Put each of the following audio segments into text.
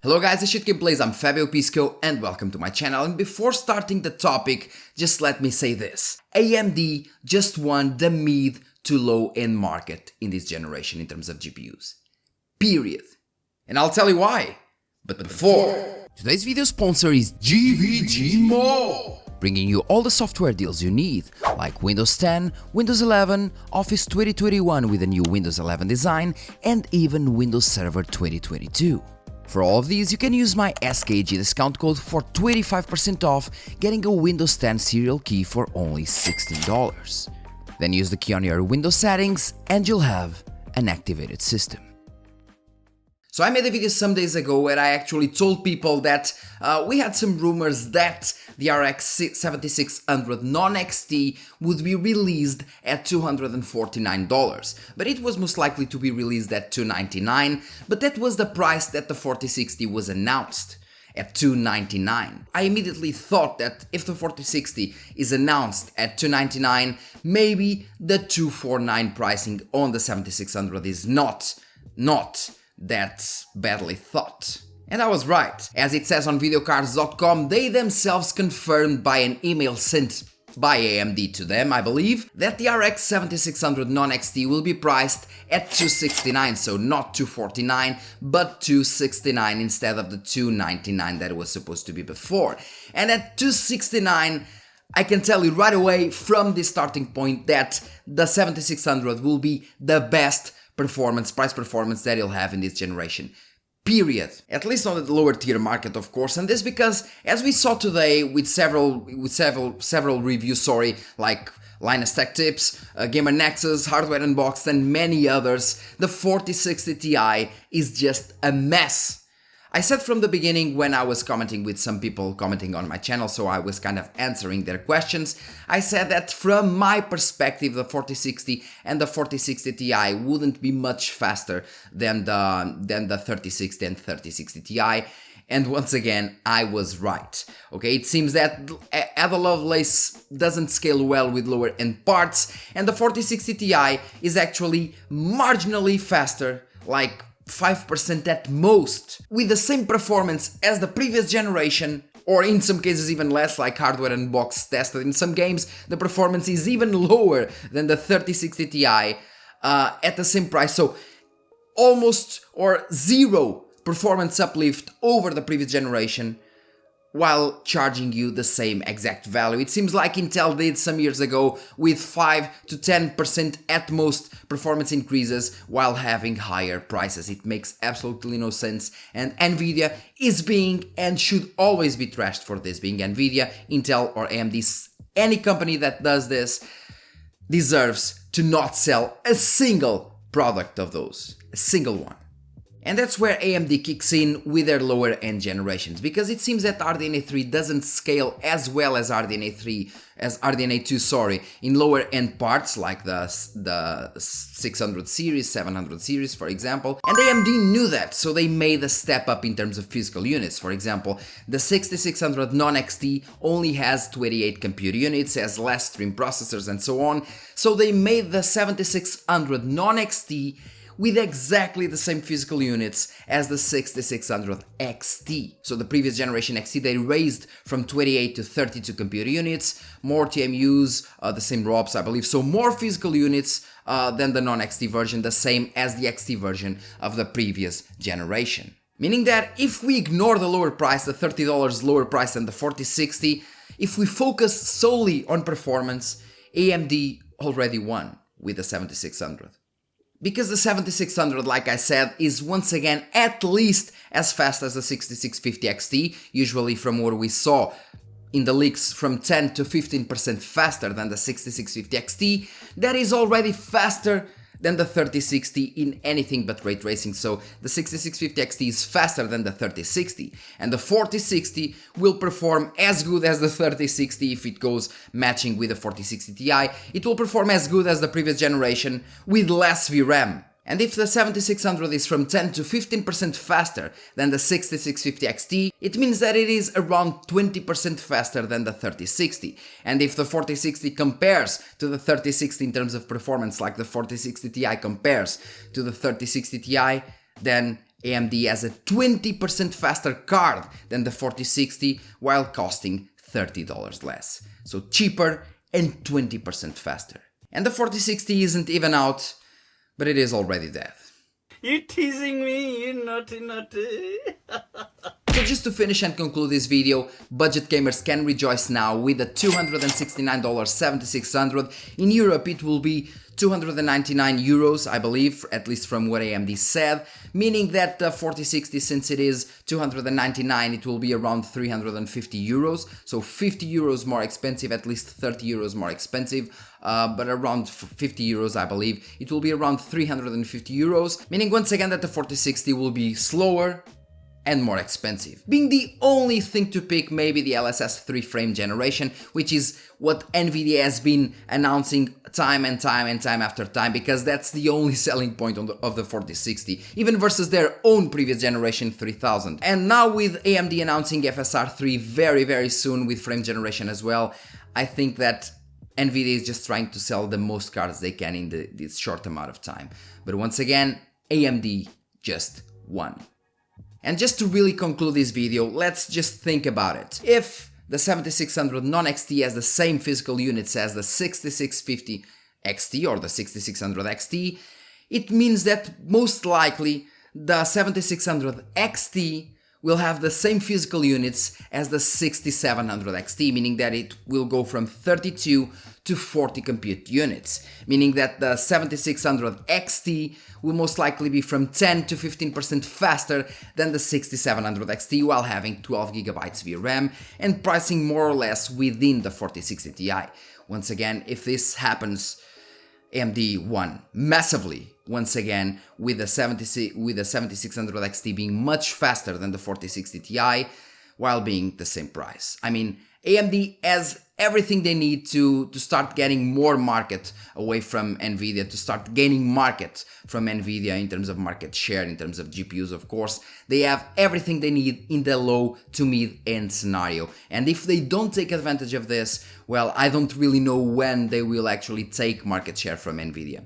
Hello guys, it's Gameplays, I'm Fabio Pisco and welcome to my channel. And before starting the topic, just let me say this. AMD just won the mid to low end market in this generation in terms of GPUs. Period. And I'll tell you why. But before, today's video sponsor is GVG Mall, bringing you all the software deals you need, like Windows 10, Windows 11, Office 2021 with a new Windows 11 design, and even Windows Server 2022. For all of these, you can use my SKG discount code for 25% off, getting a Windows 10 serial key for only $16. Then use the key on your Windows settings and you'll have an activated system. So I made a video some days ago where I actually told people that we had some rumors that the RX 7600 non-XT would be released at $249, but it was most likely to be released at $299, but that was the price that the 4060 was announced, at $299. I immediately thought that if the 4060 is announced at $299, maybe the $249 pricing on the 7600 is not that badly thought. And I was right. As it says on videocards.com, they themselves confirmed by an email sent by AMD to them, I believe, that the RX 7600 non-XT will be priced at $269, so not $249, but $269 instead of the $299 that it was supposed to be before. And at $269, I can tell you right away from this starting point that the 7600 will be the best price performance that you'll have in this generation. Period. At least on the lower tier market, of course, and this because, as we saw today with several reviews, like Linus Tech Tips, Gamer Nexus, Hardware Unboxed, and many others, the 4060 Ti is just a mess. I said from the beginning, when I was commenting with some people commenting on my channel, so I was kind of answering their questions, I said that from my perspective, the 4060 and the 4060 Ti wouldn't be much faster than the 3060 and 3060 Ti. And once again, I was right. Okay, it seems that Ada Lovelace doesn't scale well with lower end parts, and the 4060 Ti is actually marginally faster, like 5% at most, with the same performance as the previous generation, or in some cases even less, like Hardware Unboxed tested. In some games, the performance is even lower than the 3060 Ti at the same price, so almost or zero performance uplift over the previous generation, while charging you the same exact value. It seems like Intel did some years ago with 5 to 10% at most performance increases while having higher prices. It makes absolutely no sense, and Nvidia is being and should always be trashed for this, being Nvidia, Intel or AMD. Any company that does this deserves to not sell a single product of those, a single one. And that's where AMD kicks in with their lower end generations, because it seems that RDNA 3 doesn't scale as well as RDNA 2 in lower end parts like the 600 series, 700 series, for example. And AMD knew that, so they made a step up in terms of physical units. For example, the 6600 non-XT only has 28 compute units, has less stream processors and so on. So they made the 7600 non-XT with exactly the same physical units as the 6600 XT. So the previous generation XT, they raised from 28 to 32 computer units, more TMUs, the same ROPs, I believe, so more physical units than the non-XT version, the same as the XT version of the previous generation. Meaning that if we ignore the lower price, the $30 lower price than the 4060, if we focus solely on performance, AMD already won with the 7600. Because the 7600, like I said, is once again at least as fast as the 6650 XT, usually from what we saw in the leaks from 10 to 15% faster than the 6650 XT, that is already faster than the 3060 in anything but ray tracing. So the 6650 XT is faster than the 3060, and the 4060 will perform as good as the 3060 if it goes matching with the 4060 Ti. It will perform as good as the previous generation with less VRAM. And if the 7600 is from 10 to 15% faster than the 6650 XT, it means that it is around 20% faster than the 3060. And if the 4060 compares to the 3060 in terms of performance, like the 4060 Ti compares to the 3060 Ti, then AMD has a 20% faster card than the 4060 while costing $30 less. So cheaper and 20% faster. And the 4060 isn't even out, but it is already dead. You're teasing me, you naughty naughty. So just to finish and conclude this video, budget gamers can rejoice now with the $269 7600. In Europe it will be 299 euros, I believe, at least from what AMD said, meaning that the 4060, since it is 299, it will be around 350 euros, so 50 euros more expensive, at least 30 euros more expensive, but around 50 euros, I believe. It will be around 350 euros, meaning once again that the 4060 will be slower and more expensive. Being the only thing to pick maybe the LSS 3 frame generation, which is what Nvidia has been announcing time and time after time, because that's the only selling point of the 4060, even versus their own previous generation 3000. And now with AMD announcing FSR 3 very soon with frame generation as well, I think that Nvidia is just trying to sell the most cards they can in this short amount of time. But once again, AMD just won. And just to really conclude this video, let's just think about it. If the 7600 non-XT has the same physical units as the 6650 XT or the 6600 XT, it means that most likely the 7600 XT will have the same physical units as the 6700 XT, meaning that it will go from 32 to 40 compute units, meaning that the 7600 XT will most likely be from 10 to 15% faster than the 6700 XT while having 12GB VRAM and pricing more or less within the 4060 Ti. Once again, if this happens, AMD won massively once again with the 7600 XT being much faster than the 4060 Ti while being the same price. I mean, AMD has everything they need to start getting more market away from Nvidia, to start gaining market from Nvidia in terms of market share, in terms of GPUs, of course. They have everything they need in the low to mid-end scenario. And if they don't take advantage of this, well, I don't really know when they will actually take market share from Nvidia.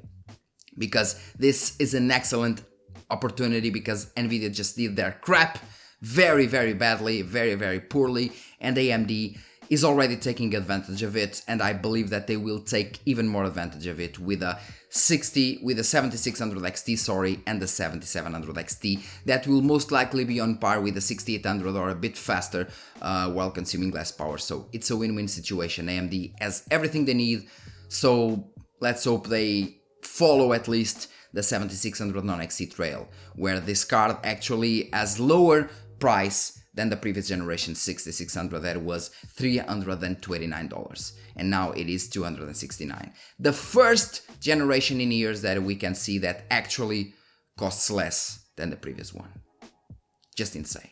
Because this is an excellent opportunity, because Nvidia just did their crap very badly, very poorly, and AMD is already taking advantage of it, and I believe that they will take even more advantage of it with the 7600 XT, and the 7700 XT that will most likely be on par with the 6800 or a bit faster while consuming less power. So it's a win-win situation. AMD has everything they need, so let's hope they follow at least the 7600 non-XT trail, where this card actually has lower price than the previous generation 6600 that was $329, and now it is $269. The first generation in years that we can see that actually costs less than the previous one. Just insane.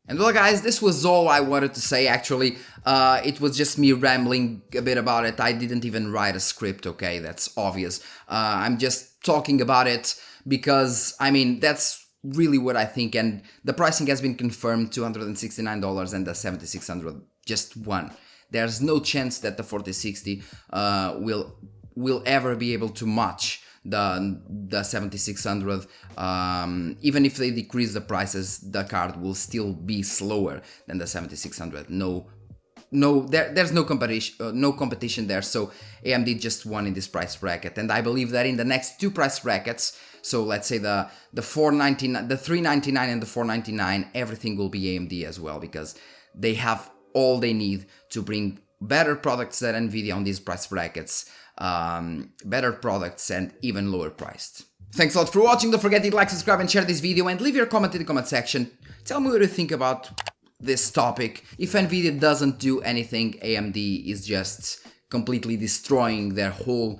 And well guys, this was all I wanted to say actually. It was just me rambling a bit about it. I didn't even write a script, okay, that's obvious. I'm just talking about it because, I mean, that's really what I think, and the pricing has been confirmed, $269, and the 7600 just won. There's no chance that the 4060 will ever be able to match the 7600. Even if they decrease the prices, the card will still be slower than the 7600. There's no competition there, so AMD just won in this price bracket, and I believe that in the next two price brackets, so let's say the 499, the 399 and the 499, everything will be AMD as well, because they have all they need to bring better products than Nvidia on these price brackets, better products and even lower priced. Thanks a lot for watching. Don't forget to like, subscribe and share this video, and leave your comment in the comment section. Tell me what you think about this topic. If Nvidia doesn't do anything, AMD is just completely destroying their whole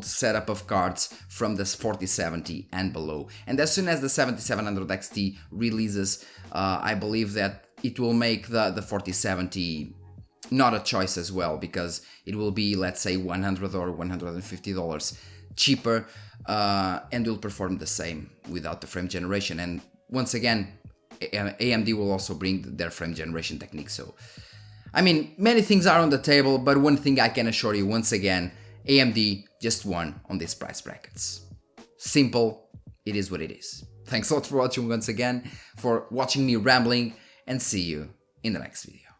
setup of cards from the 4070 and below. And as soon as the 7700 XT releases, I believe that it will make the 4070 not a choice as well, because it will be, let's say, $100 or $150 cheaper, and will perform the same without the frame generation. And once again, AMD will also bring their frame generation technique. So, I mean, many things are on the table, but one thing I can assure you once again, AMD just won on these price brackets. Simple, it is what it is. thanks a lot for watching once again, for watching me rambling, and see you in the next video.